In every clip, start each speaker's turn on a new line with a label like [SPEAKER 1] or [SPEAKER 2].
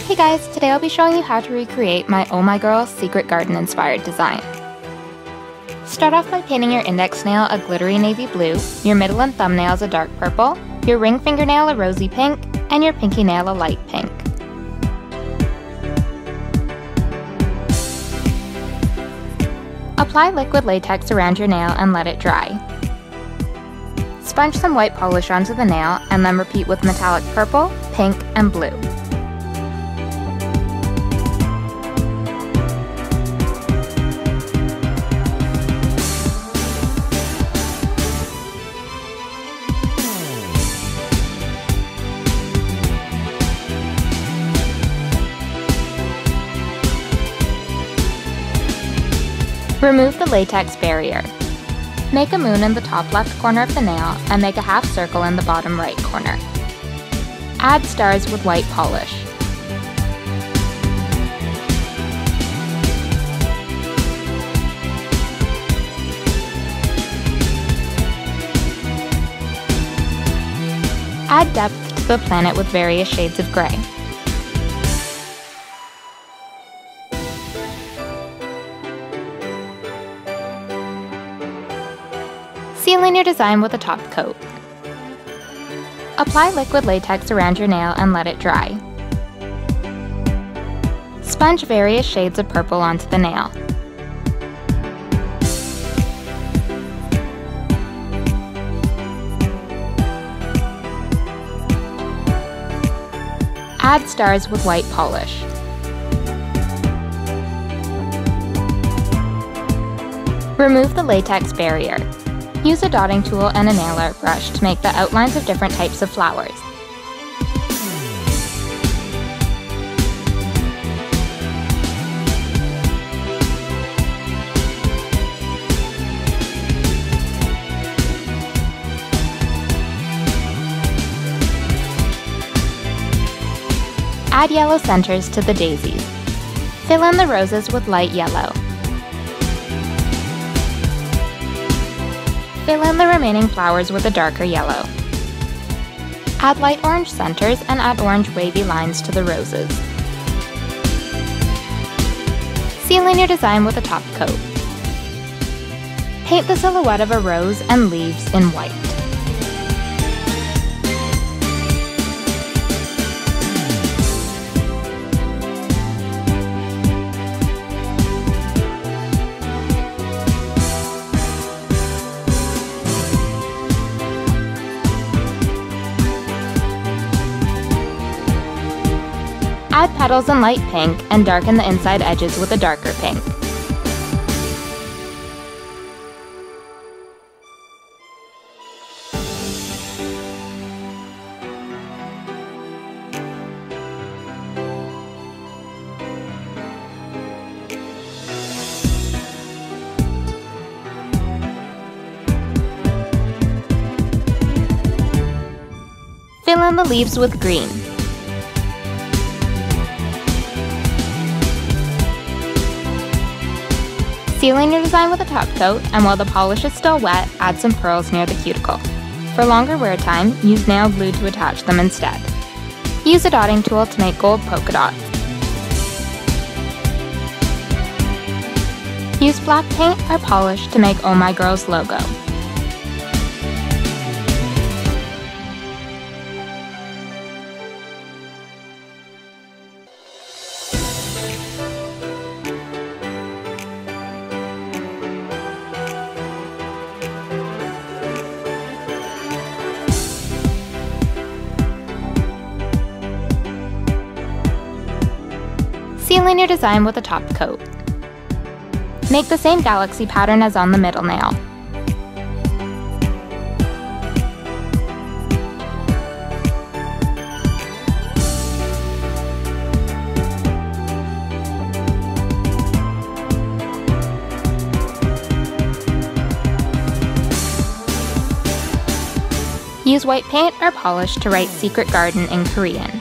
[SPEAKER 1] Hey guys, today I'll be showing you how to recreate my Oh My Girl Secret Garden inspired design. Start off by painting your index nail a glittery navy blue, your middle and thumbnails a dark purple, your ring fingernail a rosy pink, and your pinky nail a light pink. Apply liquid latex around your nail and let it dry. Sponge some white polish onto the nail and then repeat with metallic purple, pink, and blue. Remove the latex barrier. Make a moon in the top left corner of the nail and make a half circle in the bottom right corner. Add stars with white polish. Add depth to the planet with various shades of gray. Seal in your design with a top coat. Apply liquid latex around your nail and let it dry. Sponge various shades of purple onto the nail. Add stars with white polish. Remove the latex barrier. Use a dotting tool and a nail art brush to make the outlines of different types of flowers. Add yellow centers to the daisies. Fill in the roses with light yellow. Fill in the remaining flowers with a darker yellow. Add light orange centers and add orange wavy lines to the roses. Seal in your design with a top coat. Paint the silhouette of a rose and leaves in white. Add petals in light pink and darken the inside edges with a darker pink. Fill in the leaves with green. Seal in your design with a top coat, and while the polish is still wet, add some pearls near the cuticle. For longer wear time, use nail glue to attach them instead. Use a dotting tool to make gold polka dots. Use black paint or polish to make Oh My Girl's logo. Seal in your design with a top coat. Make the same galaxy pattern as on the middle nail. Use white paint or polish to write Secret Garden in Korean.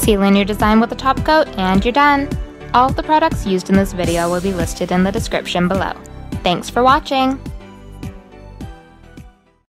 [SPEAKER 1] Seal in your design with a top coat and you're done! All of the products used in this video will be listed in the description below. Thanks for watching!